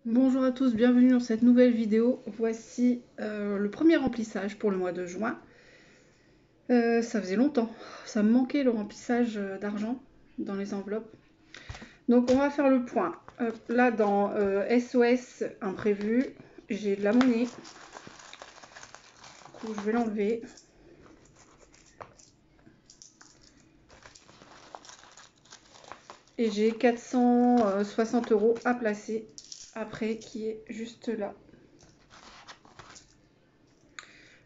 Bonjour à tous, bienvenue dans cette nouvelle vidéo. Voici le premier remplissage pour le mois de juin. Ça faisait longtemps, ça me manquait le remplissage d'argent dans les enveloppes. Donc on va faire le point. Là dans SOS imprévu, j'ai de la monnaie. Du coup je vais l'enlever. Et j'ai 460 € à placer après qui est juste là.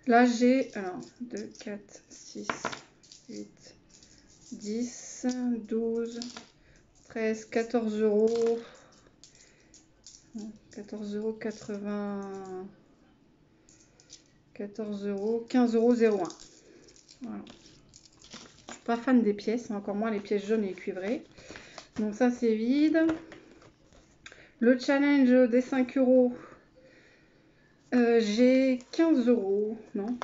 Là j'ai, alors 2, 4, 6, 8, 10, 12, 13, 14 €. 14,80 €, 14 €, 15,01 €. Voilà. Je suis pas fan des pièces, encore moins les pièces jaunes et cuivrées. Donc ça c'est vide. Le challenge des 5 €. J'ai 15 €, non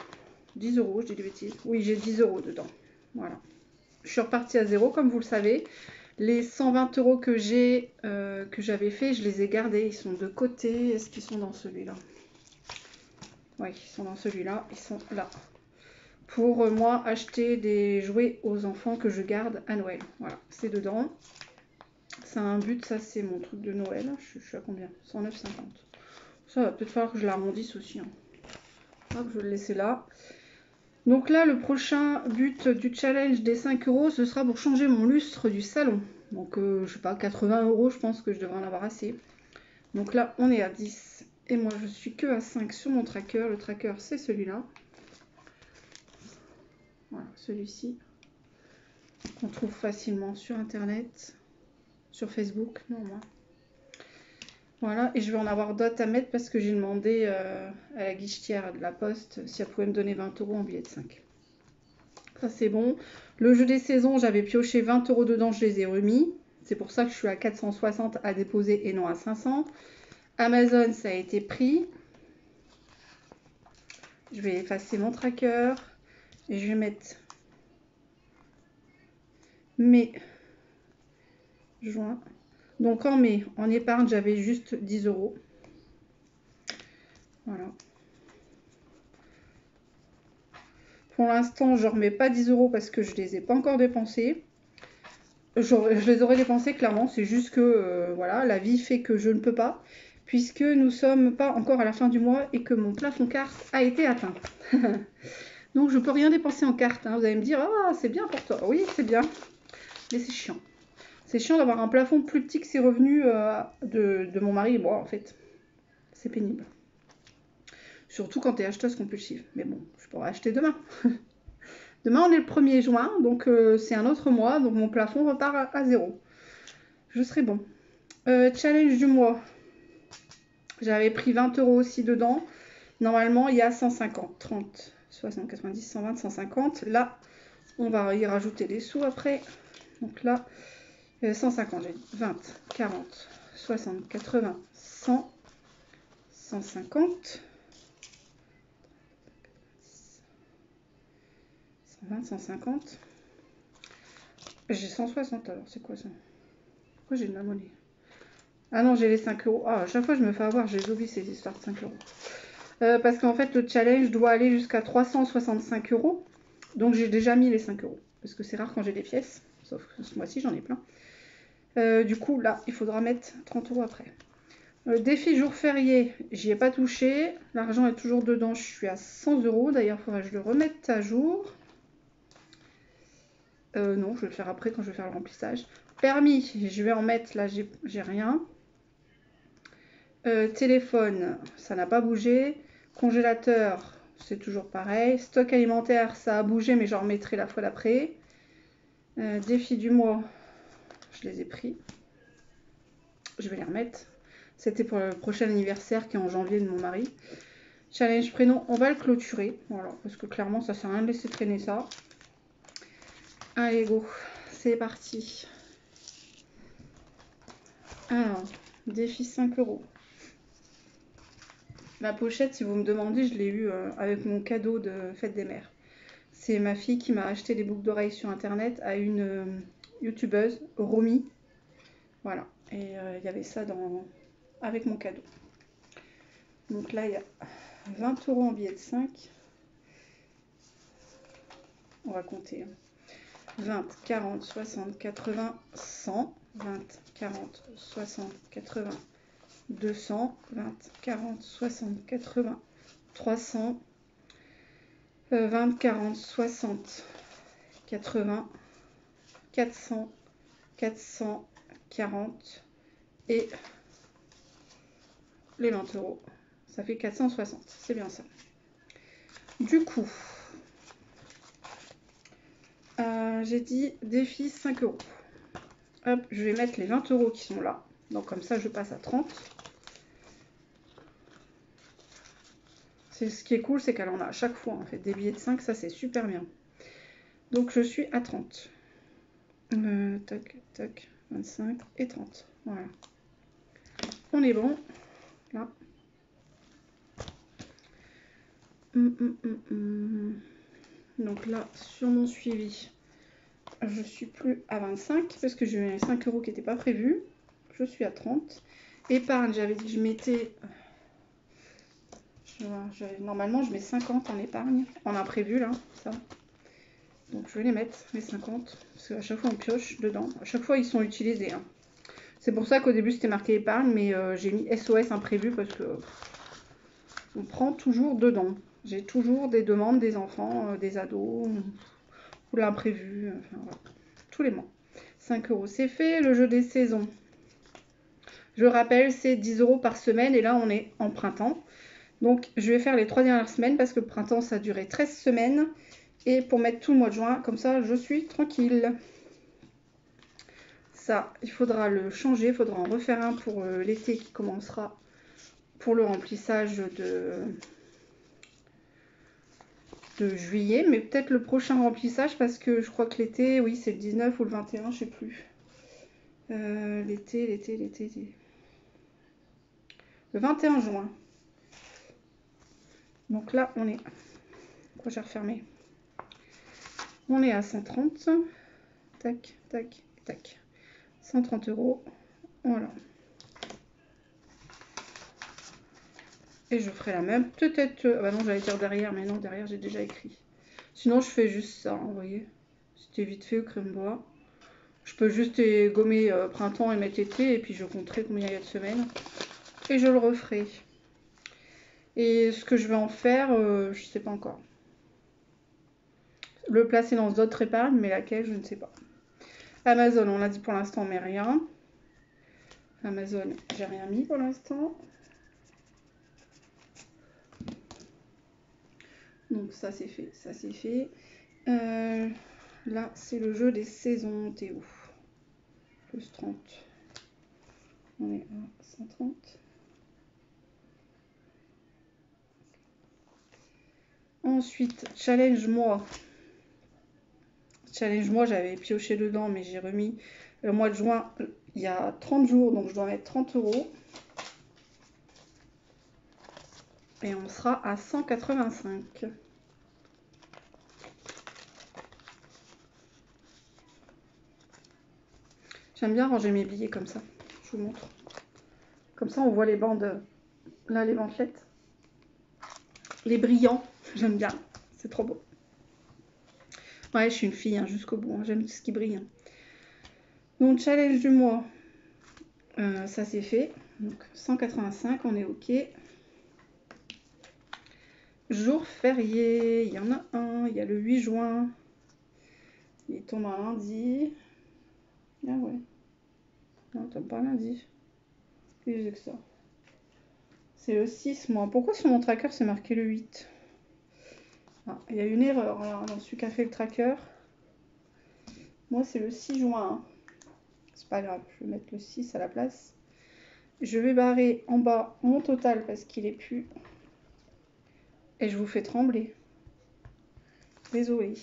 10 €, je dis des bêtises. Oui, j'ai 10 € dedans. Voilà. Je suis repartie à zéro, comme vous le savez. Les 120 € que j'avais fait, je les ai gardés. Ils sont de côté. Est-ce qu'ils sont dans celui-là? Oui, ils sont dans celui-là. Ils sont là. Pour moi, acheter des jouets aux enfants que je garde à Noël. Voilà, c'est dedans. C'est un but, ça c'est mon truc de Noël. Je suis à combien? 109,50 €. Ça va peut-être falloir que je l'arrondisse aussi. Hein. Hop, je vais le laisser là. Donc là, le prochain but du challenge des 5 €, ce sera pour changer mon lustre du salon. Donc, je sais pas, 80 € je pense que je devrais en avoir assez. Donc là, on est à 10. Et moi, je suis que à 5 sur mon tracker. Le tracker, c'est celui-là. Voilà, celui-ci. Qu'on trouve facilement sur Internet. Sur Facebook, non, moi. Voilà, et je vais en avoir d'autres à mettre parce que j'ai demandé à la guichetière de la poste si elle pouvait me donner 20 € en billet de 5. Ça c'est bon. Le jeu des saisons, j'avais pioché 20 € dedans, je les ai remis. C'est pour ça que je suis à 460 à déposer et non à 500. Amazon, ça a été pris. Je vais effacer mon tracker. Et je vais mettre mai, juin. Donc en mai, en épargne, j'avais juste 10 €. Voilà. Pour l'instant, je ne remets pas 10 € parce que je ne les ai pas encore dépensés. Je les aurais dépensés clairement, c'est juste que voilà, la vie fait que je ne peux pas, puisque nous ne sommes pas encore à la fin du mois et que mon plafond carte a été atteint. Donc je ne peux rien dépenser en carte. Hein. Vous allez me dire, ah c'est bien pour toi. Oui, c'est bien, mais c'est chiant. C'est chiant d'avoir un plafond plus petit que ses revenus de mon mari et moi en fait. C'est pénible. Surtout quand tu es acheteuse compulsive. Mais bon, je pourrais acheter demain. Demain, on est le 1er juin, donc c'est un autre mois, donc mon plafond repart à zéro. Je serai bon. Challenge du mois. J'avais pris 20 € aussi dedans. Normalement, il y a 150, 30, 60, 90, 120, 150. Là, on va y rajouter des sous après. Donc là, 150, j'ai 20, 40, 60, 80, 100, 150. 120, 150. J'ai 160 alors, c'est quoi ça? Pourquoi j'ai de la monnaie? Ah non, j'ai les 5 €. Ah, à chaque fois je me fais avoir, j'ai oublié ces histoires de 5 €. Parce qu'en fait, le challenge doit aller jusqu'à 365 €. Donc j'ai déjà mis les 5 €. Parce que c'est rare quand j'ai des pièces. Sauf que ce mois-ci, j'en ai plein. Du coup, là, il faudra mettre 30 € après. Défi jour férié, j'y ai pas touché. L'argent est toujours dedans, je suis à 100 €. D'ailleurs, il faudra que je le remette à jour. Non, je vais le faire après quand je vais faire le remplissage. Permis, je vais en mettre, là j'ai rien. Téléphone, ça n'a pas bougé. Congélateur, c'est toujours pareil. Stock alimentaire, ça a bougé, mais j'en remettrai la fois d'après. Défi du mois, je les ai pris. Je vais les remettre. C'était pour le prochain anniversaire qui est en janvier de mon mari. Challenge prénom, on va le clôturer. Voilà, parce que clairement, ça sert à rien de laisser traîner ça. Allez, go, c'est parti. Alors, défi 5 €. La pochette, si vous me demandez, je l'ai eu avec mon cadeau de fête des mères. C'est ma fille qui m'a acheté des boucles d'oreilles sur internet à une youtubeuse, Romy. Voilà. Et il y avait ça dans avec mon cadeau. Donc là, il y a 20 € en billets de 5. On va compter. 20, 40, 60, 80, 100. 20, 40, 60, 80, 200. 20, 40, 60, 80, 300. 20, 40, 60, 80, 400, 440 et les 20 €. Ça fait 460, c'est bien ça. Du coup, j'ai dit défi 5 €. Hop, je vais mettre les 20 € qui sont là. Donc comme ça, je passe à 30. Ce qui est cool, c'est qu'elle en a à chaque fois en fait des billets de 5, ça c'est super bien. Donc je suis à 30. Tac, tac, 25 et 30. Voilà. On est bon. Là. Donc là, sur mon suivi, je suis plus à 25 parce que j'ai eu 5 € qui n'étaient pas prévus. Je suis à 30. Épargne, j'avais dit que je mettais... Normalement, je mets 50 en épargne, en imprévu là, ça. Donc je vais les mettre, les 50, parce qu'à chaque fois on pioche dedans. À chaque fois ils sont utilisés. Hein. C'est pour ça qu'au début c'était marqué épargne, mais j'ai mis SOS imprévu parce que on prend toujours dedans. J'ai toujours des demandes des enfants, des ados, ou l'imprévu, enfin voilà, tous les mois. 5 € c'est fait. Le jeu des saisons, je rappelle, c'est 10 € par semaine et là on est en printemps. Donc je vais faire les 3 dernières semaines parce que le printemps ça a duré 13 semaines. Et pour mettre tout le mois de juin, comme ça je suis tranquille. Ça, il faudra le changer, il faudra en refaire un pour l'été qui commencera pour le remplissage de juillet. Mais peut-être le prochain remplissage parce que je crois que l'été, oui c'est le 19 ou le 21, je sais plus. L'été. Le 21 juin. Donc là on est... Pourquoi j'ai refermé? On est à 130. Tac, tac, tac. 130 €. Voilà. Et je ferai la même. Peut-être... bah non, j'allais dire derrière, mais non, derrière, j'ai déjà écrit. Sinon, je fais juste ça, hein, vous voyez. C'était vite fait au crème bois. Je peux juste gommer printemps et mettre été, et puis je compterai combien il y a de semaines. Et je le referai. Et ce que je vais en faire, je sais pas encore. Le placer dans d'autres épargnes, mais laquelle, je ne sais pas. Amazon, on l'a dit pour l'instant, mais rien. Amazon, j'ai rien mis pour l'instant. Donc ça c'est fait, ça c'est fait. Là c'est le jeu des saisons, t'es où? Plus 30. On est à 130. Ensuite, challenge moi. Challenge moi, j'avais pioché dedans, mais j'ai remis le mois de juin. Il y a 30 jours, donc je dois mettre 30 €. Et on sera à 185. J'aime bien ranger mes billets comme ça. Je vous montre. Comme ça, on voit les bandes. Là, les bandelettes. Les brillants. J'aime bien. C'est trop beau. Ouais, je suis une fille hein, jusqu'au bout. Hein. J'aime tout ce qui brille. Hein. Donc, challenge du mois. Ça, c'est fait. Donc, 185, on est OK. Jour férié. Il y en a un. Il y a le 8 juin. Il tombe un lundi. Ah ouais. Non, il tombe pas lundi. Plus que ça. C'est le 6, moi. Pourquoi sur mon tracker, c'est marqué le 8? Ah, il y a une erreur alors, dans celui qui a fait le tracker. Moi, c'est le 6 juin. Hein. C'est pas grave, je vais mettre le 6 à la place. Je vais barrer en bas mon total parce qu'il est plus. Et je vous fais trembler. Désolée.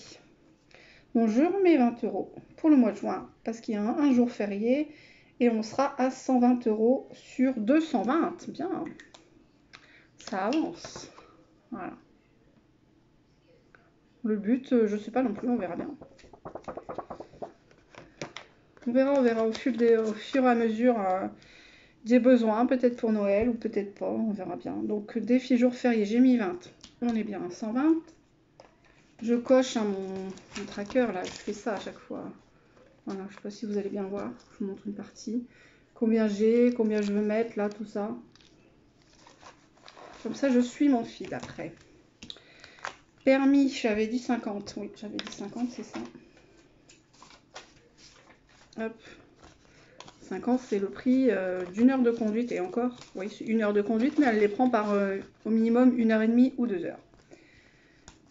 Donc, je remets 20 € pour le mois de juin parce qu'il y a un jour férié. Et on sera à 120 € sur 220. Bien. Ça avance. Voilà. Le but, je sais pas non plus, on verra bien. On verra au fur et à mesure des besoins, peut-être pour Noël ou peut-être pas, on verra bien. Donc défi jour férié, j'ai mis 20. On est bien à 120. Je coche hein, mon tracker, là, je fais ça à chaque fois. Voilà, je ne sais pas si vous allez bien voir, je vous montre une partie. Combien j'ai, combien je veux mettre, là, tout ça. Comme ça, je suis mon fil après. Permis, j'avais dit 50. Oui, j'avais dit 50, c'est ça. Hop. 50, c'est le prix d'une heure de conduite. Et encore, oui, c'est une heure de conduite, mais elle les prend par au minimum 1h30 ou 2 heures.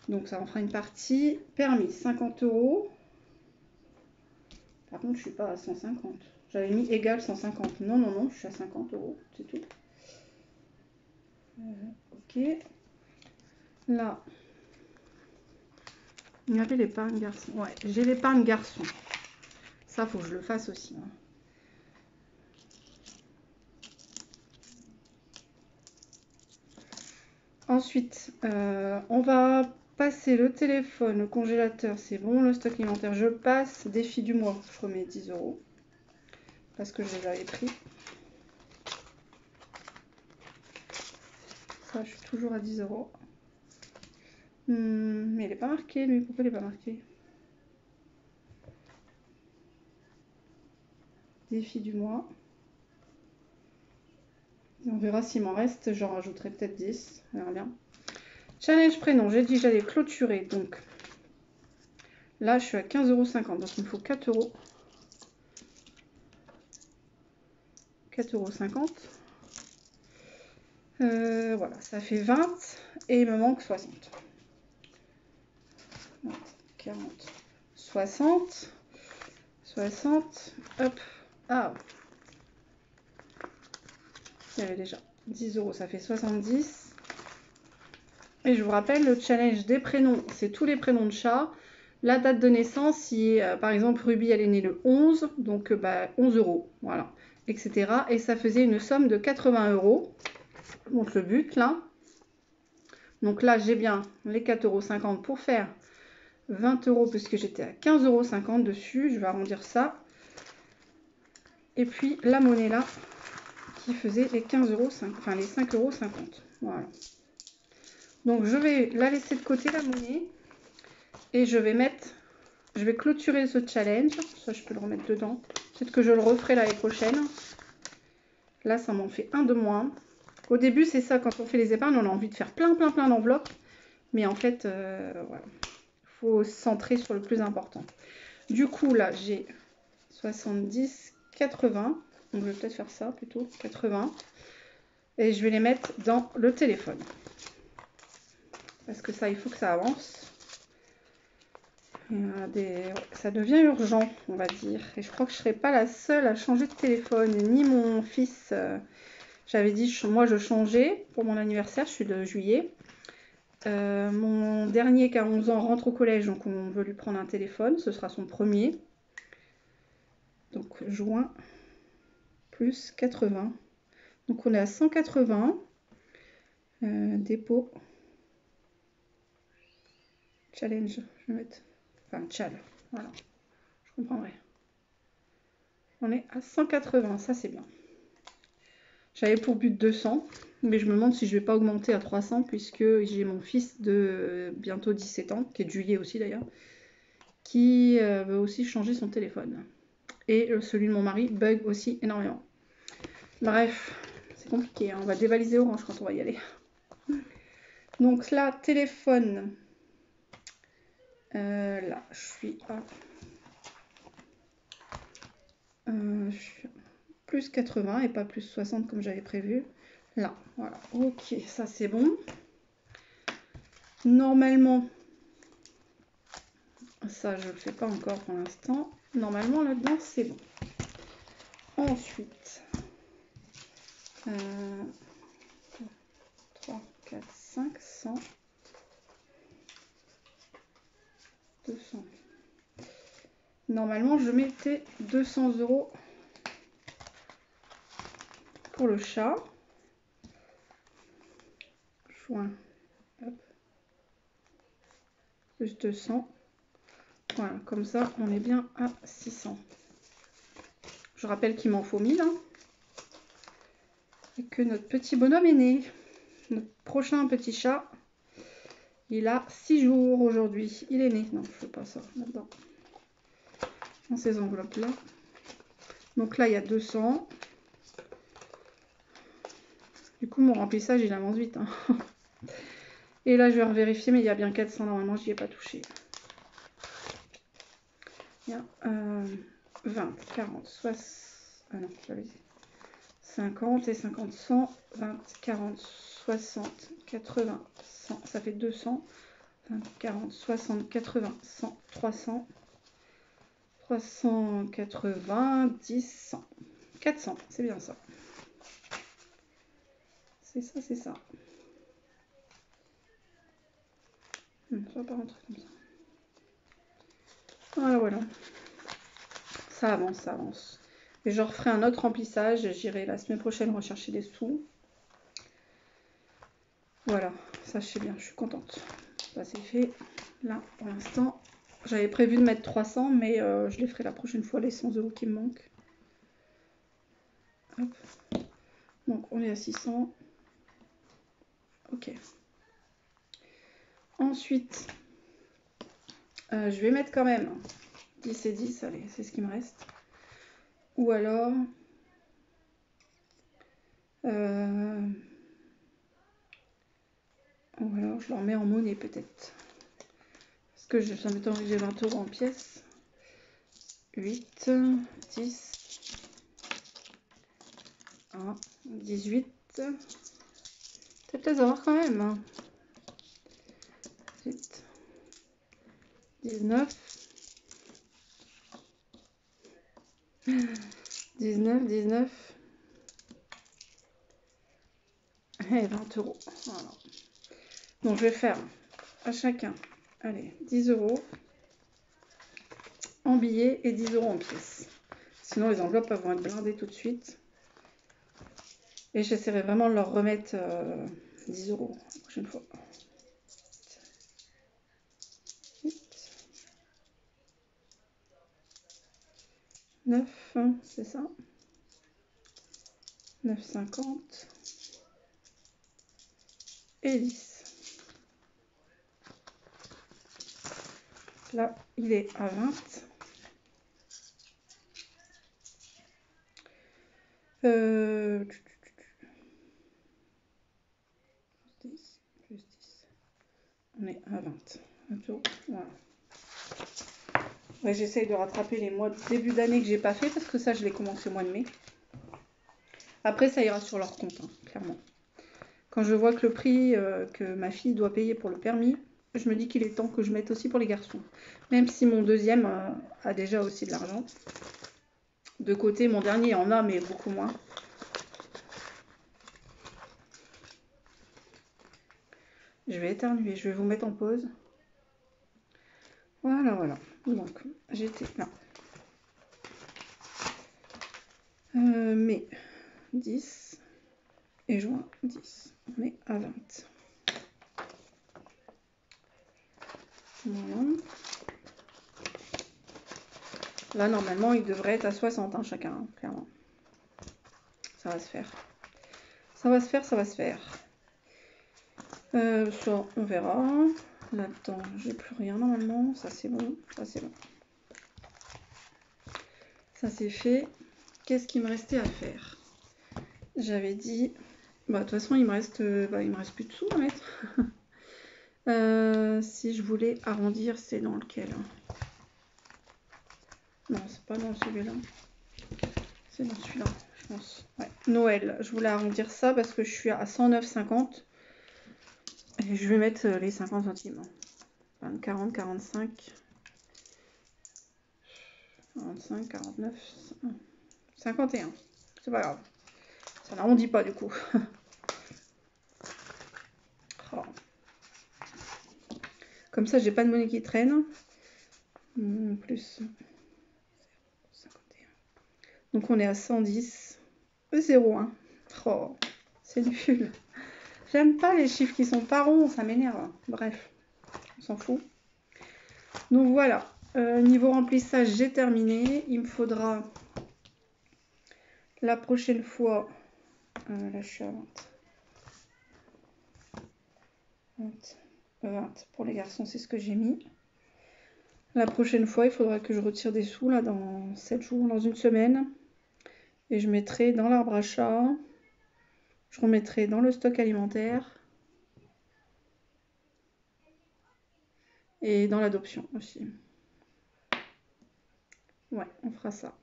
Donc ça en fera une partie. Permis, 50 €. Par contre, je suis pas à 150. J'avais mis égal 150. Non, non, non, je suis à 50 €. C'est tout. Ok. Là. Il y avait l'épargne garçon. Ouais, j'ai l'épargne garçon. Ça, faut que je le fasse aussi. Hein. Ensuite, on va passer le téléphone, le congélateur, c'est bon. Le stock alimentaire, je passe. Défi du mois, je remets 10 € parce que je les avais pris. Ça, je suis toujours à 10 €. Mais il n'est pas marqué, lui. Pourquoi il n'est pas marqué? Défi du mois. Et on verra s'il m'en reste. J'en rajouterai peut-être 10. On verra bien. Challenge prénom. J'ai dit que j'allais clôturer. Donc là, je suis à 15,50 €. Donc il me faut 4 €. 4,50 €. Voilà, ça fait 20. Et il me manque 60. 40. 60. 60. Hop. Ah. Il y avait déjà 10 €, ça fait 70. Et je vous rappelle, le challenge des prénoms, c'est tous les prénoms de chat. La date de naissance, si par exemple Ruby, elle est née le 11, donc 11 €, voilà, etc. Et ça faisait une somme de 80 €. Je vous montre le but là. Donc là, j'ai bien les 4,50 € pour faire 20 € puisque j'étais à 15,50 € dessus. Je vais arrondir ça. Et puis la monnaie là, qui faisait les 15 €, enfin les 5,50 €. Voilà. Donc je vais la laisser de côté la monnaie et je vais clôturer ce challenge. Ça je peux le remettre dedans. Peut-être que je le referai l'année prochaine. Là ça m'en fait un de moins. Au début c'est ça, quand on fait les épargnes, on a envie de faire plein d'enveloppes. Mais en fait, voilà. Il faut se centrer sur le plus important. Du coup là j'ai 70, 80. Donc je vais peut-être faire ça plutôt, 80. Et je vais les mettre dans le téléphone. Parce que ça, il faut que ça avance. Ça devient urgent, on va dire. Et je crois que je ne serai pas la seule à changer de téléphone. Ni mon fils. J'avais dit, moi, je changeais pour mon anniversaire. Je suis de juillet. Mon dernier, qui a 11 ans, rentre au collège. Donc, on veut lui prendre un téléphone. Ce sera son premier. Donc, juin plus 80. Donc, on est à 180. Dépôt. Challenge. Je vais mettre... Enfin, chal. Voilà. Je comprendrai. On est à 180. Ça, c'est bien. J'avais pour but 200. Mais je me demande si je ne vais pas augmenter à 300. Puisque j'ai mon fils de bientôt 17 ans. Qui est de juillet aussi, d'ailleurs. Qui veut aussi changer son téléphone. Et celui de mon mari bug aussi énormément. Bref. C'est compliqué. Hein. On va dévaliser Orange quand on va y aller. Donc là, téléphone... là, je suis à plus 80 et pas plus 60 comme j'avais prévu. Là, voilà. Ok, ça c'est bon. Normalement, ça je ne le fais pas encore pour l'instant. Normalement, là-dedans, c'est bon. Ensuite, 3, 4, 5, 100, 200. Normalement, je mettais 200 € pour le chat. Juin, hop, plus 200. Voilà, comme ça, on est bien à 600. Je rappelle qu'il m'en faut 1000. Hein. Et que notre petit bonhomme est né. Notre prochain petit chat, il a 6 jours aujourd'hui. Il est né. Non, je ne fais pas ça là-dedans. Dans ces enveloppes-là. Donc là, il y a 200. Du coup, mon remplissage, il avance vite. Hein. Et là, je vais revérifier, mais il y a bien 400. Normalement, je n'y ai pas touché. Il y a 20, 40, 60... Ah non, j'avais dit 50 et 50, 100, 20, 40, 60, 80, 100. Ça fait 200. 20, 40, 60, 80, 100, 300, 390, 100. 400, c'est bien ça. C'est ça, c'est ça. Ça va pas rentrer comme ça. Voilà, voilà. Ça avance, ça avance. Et je referai un autre remplissage. J'irai la semaine prochaine rechercher des sous. Voilà, ça je sais bien, je suis contente. Ça c'est fait. Là, pour l'instant, j'avais prévu de mettre 300, mais je les ferai la prochaine fois, les 100 € qui me manquent. Hop. Donc on est à 600. Ok. Ensuite, je vais mettre quand même 10 et 10, allez, c'est ce qui me reste. Ou alors... je leur mets en monnaie peut-être. Parce que ça m'étonne que j'ai 20 € en pièces. 8, 10, 1, 18. Peut-être les avoir quand même. Hein. 18, 19. 19, 19. Et 20 €. Voilà. Donc je vais faire à chacun, allez, 10 € en billets et 10 € en pièces. Sinon les enveloppes vont être blindées tout de suite. Et j'essaierai vraiment de leur remettre 10 € la prochaine fois. 9, c'est ça. 9,50 et 10. Là, il est à 20. Plus 10, plus 10. On est à 20. Voilà. Ouais, j'essaye de rattraper les mois de début d'année que j'ai pas fait parce que ça, je l'ai commencé au mois de mai. Après, ça ira sur leur compte, hein, clairement. Quand je vois que le prix que ma fille doit payer pour le permis, je me dis qu'il est temps que je mette aussi pour les garçons. Même si mon deuxième a déjà aussi de l'argent. De côté, mon dernier en a, mais beaucoup moins. Je vais éternuer, je vais vous mettre en pause. Voilà, voilà. Donc, j'étais là. Mai 10 et juin 10. On est à 20. Voilà. Là, normalement, il devrait être à 60, hein, chacun, hein, clairement. Ça va se faire. Ça va se faire, ça va se faire. Ça, on verra. Là-dedans, j'ai plus rien normalement. Ça, c'est bon. Ça, c'est bon. Ça, c'est fait. Qu'est-ce qu'il me restait à faire? J'avais dit... Bah, de toute façon, il me reste plus de sous à mettre. Si je voulais arrondir, c'est dans lequel? Non, c'est pas dans celui-là. C'est dans celui-là, je pense. Ouais. Noël, je voulais arrondir ça parce que je suis à 109,50. Et je vais mettre les 50 centimes. 20, 40, 45, 45, 49, 51. C'est pas grave. Ça n'arrondit pas du coup. Oh. Comme ça, j'ai pas de monnaie qui traîne. Plus 51. Donc on est à 110. 0,1. Oh, c'est nul. J'aime pas les chiffres qui sont pas ronds, ça m'énerve. Bref, on s'en fout. Donc voilà, niveau remplissage, j'ai terminé. Il me faudra la prochaine fois Là, je suis à 20. 20. Pour les garçons, c'est ce que j'ai mis. La prochaine fois, il faudra que je retire des sous, là, dans 7 jours, dans une semaine. Et je mettrai dans l'arbre à chat. Je remettrai dans le stock alimentaire. Et dans l'adoption aussi. Ouais, on fera ça.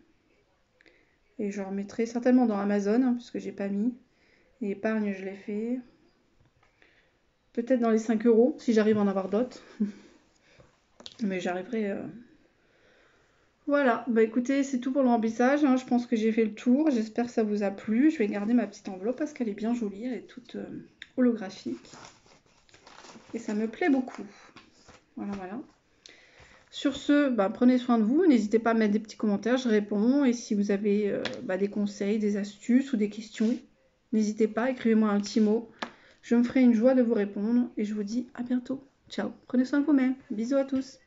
Et je remettrai certainement dans Amazon, hein, puisque j'ai pas mis. Et épargne, je l'ai fait. Peut-être dans les 5 €, si j'arrive à en avoir d'autres. Mais j'arriverai... Voilà, bah écoutez, c'est tout pour le remplissage, hein. Je pense que j'ai fait le tour. J'espère que ça vous a plu. Je vais garder ma petite enveloppe parce qu'elle est bien jolie. Elle est toute holographique. Et ça me plaît beaucoup. Voilà, voilà. Sur ce, bah, prenez soin de vous. N'hésitez pas à mettre des petits commentaires, je réponds. Et si vous avez des conseils, des astuces ou des questions, n'hésitez pas, écrivez-moi un petit mot. Je me ferai une joie de vous répondre. Et je vous dis à bientôt. Ciao, prenez soin de vous-même. Bisous à tous.